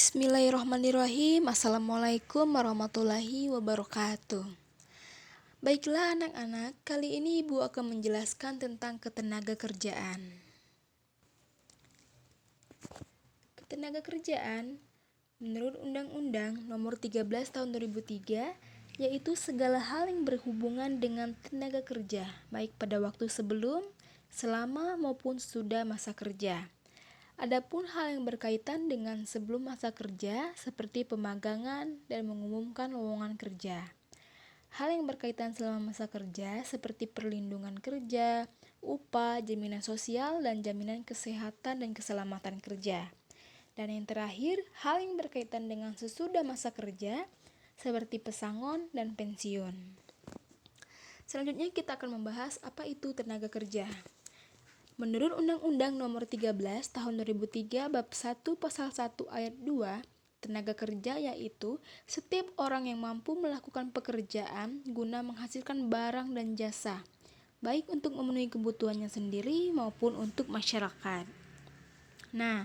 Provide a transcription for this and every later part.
Bismillahirrahmanirrahim. Assalamualaikum warahmatullahi wabarakatuh. Baiklah anak-anak, kali ini Ibu akan menjelaskan tentang ketenagakerjaan. Ketenagakerjaan menurut Undang-Undang Nomor 13 Tahun 2003 yaitu segala hal yang berhubungan dengan tenaga kerja, baik pada waktu sebelum, selama maupun sudah masa kerja. Adapun hal yang berkaitan dengan sebelum masa kerja seperti pemagangan dan mengumumkan lowongan kerja. Hal yang berkaitan selama masa kerja seperti perlindungan kerja, upah, jaminan sosial, dan jaminan kesehatan dan keselamatan kerja. Dan yang terakhir, hal yang berkaitan dengan sesudah masa kerja seperti pesangon dan pensiun. Selanjutnya kita akan membahas apa itu tenaga kerja. Menurut Undang-Undang Nomor 13 Tahun 2003 Bab 1 Pasal 1 Ayat 2, tenaga kerja yaitu setiap orang yang mampu melakukan pekerjaan guna menghasilkan barang dan jasa, baik untuk memenuhi kebutuhannya sendiri maupun untuk masyarakat. Nah,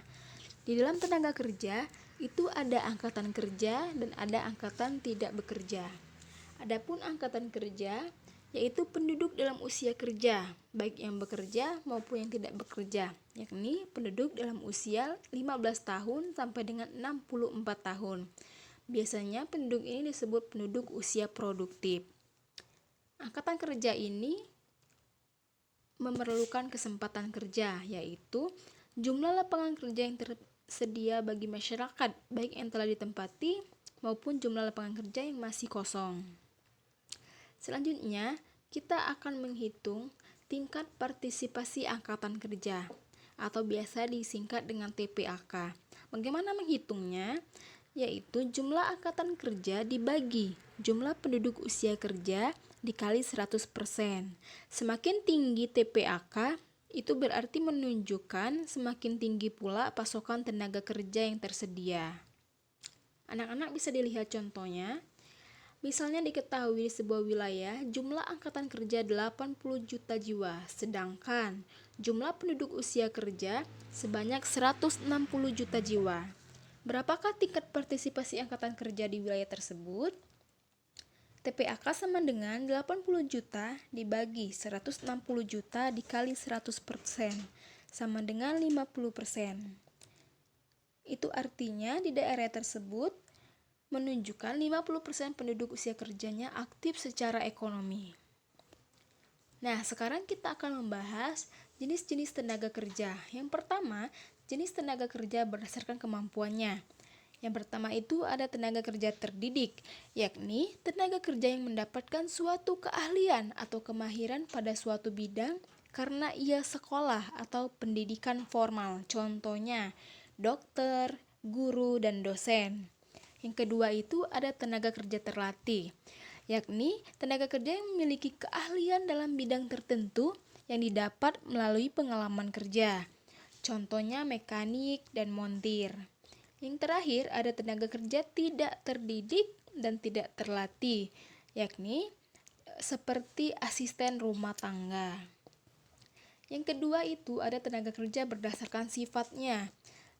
di dalam tenaga kerja itu ada angkatan kerja dan ada angkatan tidak bekerja. Adapun angkatan kerja yaitu penduduk dalam usia kerja, baik yang bekerja maupun yang tidak bekerja, yakni penduduk dalam usia 15 tahun sampai dengan 64 tahun. Biasanya penduduk ini disebut penduduk usia produktif. Angkatan kerja ini memerlukan kesempatan kerja, yaitu jumlah lapangan kerja yang tersedia bagi masyarakat, baik yang telah ditempati maupun jumlah lapangan kerja yang masih kosong. Selanjutnya, kita akan menghitung tingkat partisipasi angkatan kerja atau biasa disingkat dengan TPAK. Bagaimana menghitungnya? Yaitu jumlah angkatan kerja dibagi jumlah penduduk usia kerja dikali 100%. Semakin tinggi TPAK, itu berarti menunjukkan semakin tinggi pula pasokan tenaga kerja yang tersedia. Anak-anak bisa dilihat contohnya. Misalnya diketahui di sebuah wilayah jumlah angkatan kerja 80 juta jiwa, sedangkan jumlah penduduk usia kerja sebanyak 160 juta jiwa. Berapakah tingkat partisipasi angkatan kerja di wilayah tersebut? TPAK sama dengan 80 juta dibagi 160 juta dikali 100% sama dengan 50%. Itu artinya di daerah tersebut menunjukkan 50% penduduk usia kerjanya aktif secara ekonomi. Nah, sekarang kita akan membahas jenis-jenis tenaga kerja. Yang pertama, jenis tenaga kerja berdasarkan kemampuannya. Yang pertama itu ada tenaga kerja terdidik, yakni tenaga kerja yang mendapatkan suatu keahlian atau kemahiran pada suatu bidang karena ia sekolah atau pendidikan formal. Contohnya, dokter, guru, dan dosen. Yang kedua itu ada tenaga kerja terlatih, yakni tenaga kerja yang memiliki keahlian dalam bidang tertentu yang didapat melalui pengalaman kerja. Contohnya mekanik dan montir. Yang terakhir ada tenaga kerja tidak terdidik dan tidak terlatih, yakni seperti asisten rumah tangga. Yang kedua itu ada tenaga kerja berdasarkan sifatnya.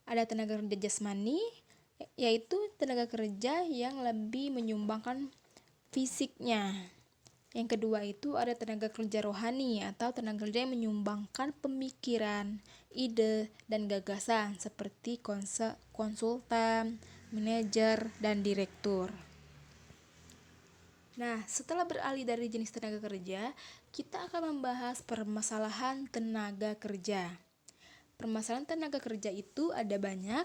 Ada tenaga kerja jasmani, yaitu tenaga kerja yang lebih menyumbangkan fisiknya. Yang kedua itu ada tenaga kerja rohani atau tenaga kerja yang menyumbangkan pemikiran, ide, dan gagasan seperti konsultan, manajer, dan direktur. Nah, setelah beralih dari jenis tenaga kerja, kita akan membahas permasalahan tenaga kerja. Permasalahan tenaga kerja itu ada banyak.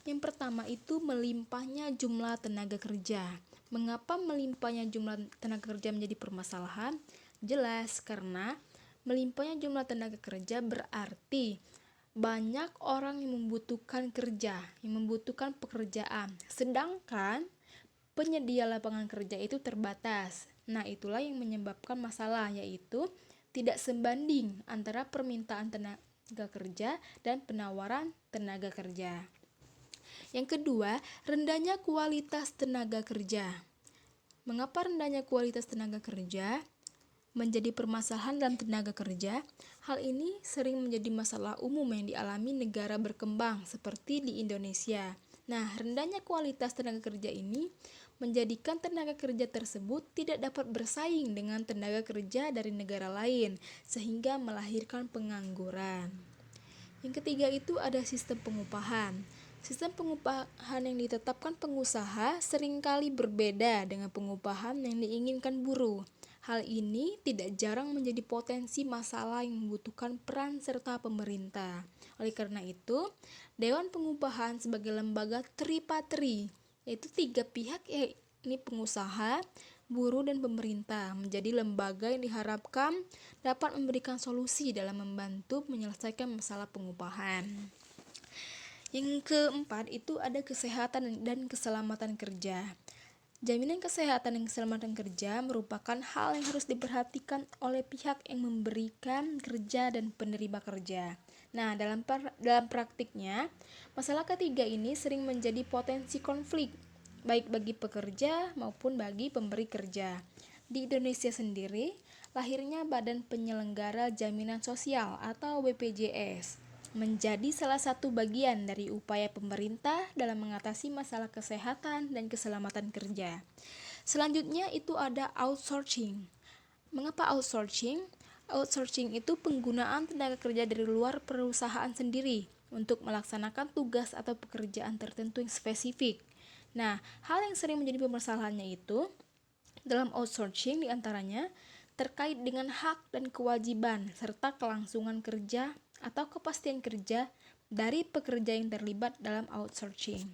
Yang pertama itu melimpahnya jumlah tenaga kerja. Mengapa melimpahnya jumlah tenaga kerja menjadi permasalahan? Jelas, karena melimpahnya jumlah tenaga kerja berarti banyak orang yang membutuhkan kerja, yang membutuhkan pekerjaan. Sedangkan penyedia lapangan kerja itu terbatas. Nah, itulah yang menyebabkan masalah, yaitu tidak sebanding antara permintaan tenaga kerja dan penawaran tenaga kerja. Yang kedua, rendahnya kualitas tenaga kerja. Mengapa rendahnya kualitas tenaga kerja menjadi permasalahan dalam tenaga kerja? Hal ini sering menjadi masalah umum yang dialami negara berkembang seperti di Indonesia. Nah, rendahnya kualitas tenaga kerja ini menjadikan tenaga kerja tersebut tidak dapat bersaing dengan tenaga kerja dari negara lain, sehingga melahirkan pengangguran. Yang ketiga itu ada sistem pengupahan. Sistem pengupahan yang ditetapkan pengusaha seringkali berbeda dengan pengupahan yang diinginkan buruh. Hal ini tidak jarang menjadi potensi masalah yang membutuhkan peran serta pemerintah. Oleh karena itu, Dewan Pengupahan sebagai lembaga tripatri, yaitu tiga pihak, yakni pengusaha, buruh, dan pemerintah, menjadi lembaga yang diharapkan dapat memberikan solusi dalam membantu menyelesaikan masalah pengupahan. Yang keempat itu ada kesehatan dan keselamatan kerja. Jaminan kesehatan dan keselamatan kerja merupakan hal yang harus diperhatikan oleh pihak yang memberikan kerja dan penerima kerja. Nah, dalam praktiknya, masalah ketiga ini sering menjadi potensi konflik, baik bagi pekerja maupun bagi pemberi kerja. Di Indonesia sendiri, lahirnya Badan Penyelenggara Jaminan Sosial atau BPJS menjadi salah satu bagian dari upaya pemerintah dalam mengatasi masalah kesehatan dan keselamatan kerja. Selanjutnya itu ada outsourcing. Mengapa outsourcing? Outsourcing itu penggunaan tenaga kerja dari luar perusahaan sendiri untuk melaksanakan tugas atau pekerjaan tertentu yang spesifik. Nah, hal yang sering menjadi permasalahannya itu dalam outsourcing diantaranya terkait dengan hak dan kewajiban serta kelangsungan kerja atau kepastian kerja dari pekerja yang terlibat dalam outsourcing.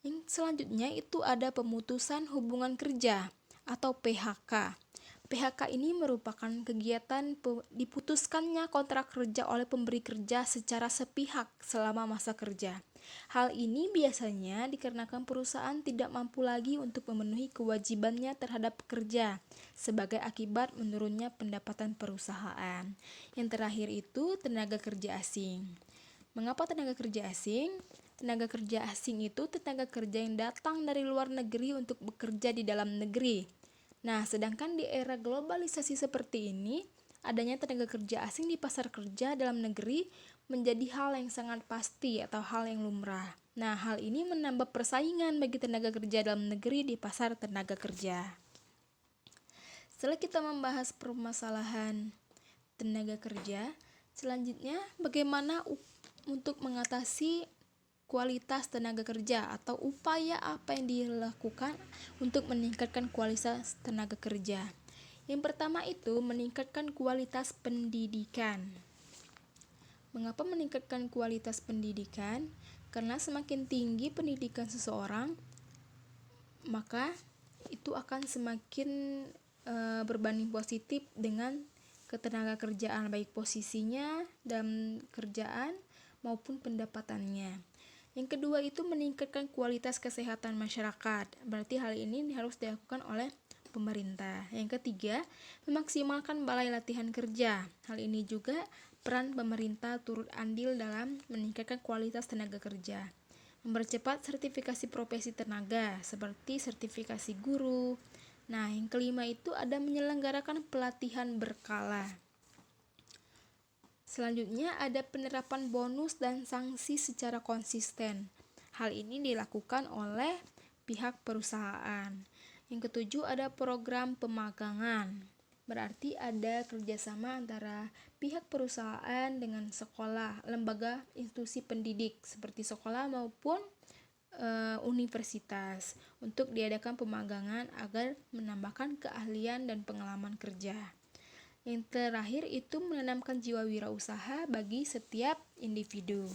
Yang selanjutnya itu ada pemutusan hubungan kerja atau PHK. PHK ini merupakan kegiatan diputuskannya kontrak kerja oleh pemberi kerja secara sepihak selama masa kerja. Hal ini biasanya dikarenakan perusahaan tidak mampu lagi untuk memenuhi kewajibannya terhadap pekerja sebagai akibat menurunnya pendapatan perusahaan. Yang terakhir itu tenaga kerja asing. Mengapa tenaga kerja asing? Tenaga kerja asing itu tenaga kerja yang datang dari luar negeri untuk bekerja di dalam negeri. Nah, sedangkan di era globalisasi seperti ini, adanya tenaga kerja asing di pasar kerja dalam negeri menjadi hal yang sangat pasti atau hal yang lumrah. Nah, hal ini menambah persaingan bagi tenaga kerja dalam negeri di pasar tenaga kerja. Setelah kita membahas permasalahan tenaga kerja, selanjutnya bagaimana untuk mengatasi kualitas tenaga kerja atau upaya apa yang dilakukan untuk meningkatkan kualitas tenaga kerja. Yang pertama itu meningkatkan kualitas pendidikan. Mengapa meningkatkan kualitas pendidikan? Karena semakin tinggi pendidikan seseorang, maka itu akan semakin berbanding positif dengan ketenaga kerjaan, baik posisinya dalam kerjaan maupun pendapatannya. Yang kedua itu meningkatkan kualitas kesehatan masyarakat. Berarti hal ini harus dilakukan oleh pemerintah. Yang ketiga, memaksimalkan balai latihan kerja. Hal ini juga peran pemerintah turut andil dalam meningkatkan kualitas tenaga kerja. Mempercepat sertifikasi profesi tenaga seperti sertifikasi guru. Nah, yang kelima itu ada menyelenggarakan pelatihan berkala. Selanjutnya ada penerapan bonus dan sanksi secara konsisten. Hal ini dilakukan oleh pihak perusahaan. Yang ketujuh ada program pemagangan. Berarti ada kerjasama antara pihak perusahaan dengan sekolah, lembaga, institusi pendidik seperti sekolah maupun universitas untuk diadakan pemagangan agar menambahkan keahlian dan pengalaman kerja. Yang terakhir itu menanamkan jiwa wirausaha bagi setiap individu.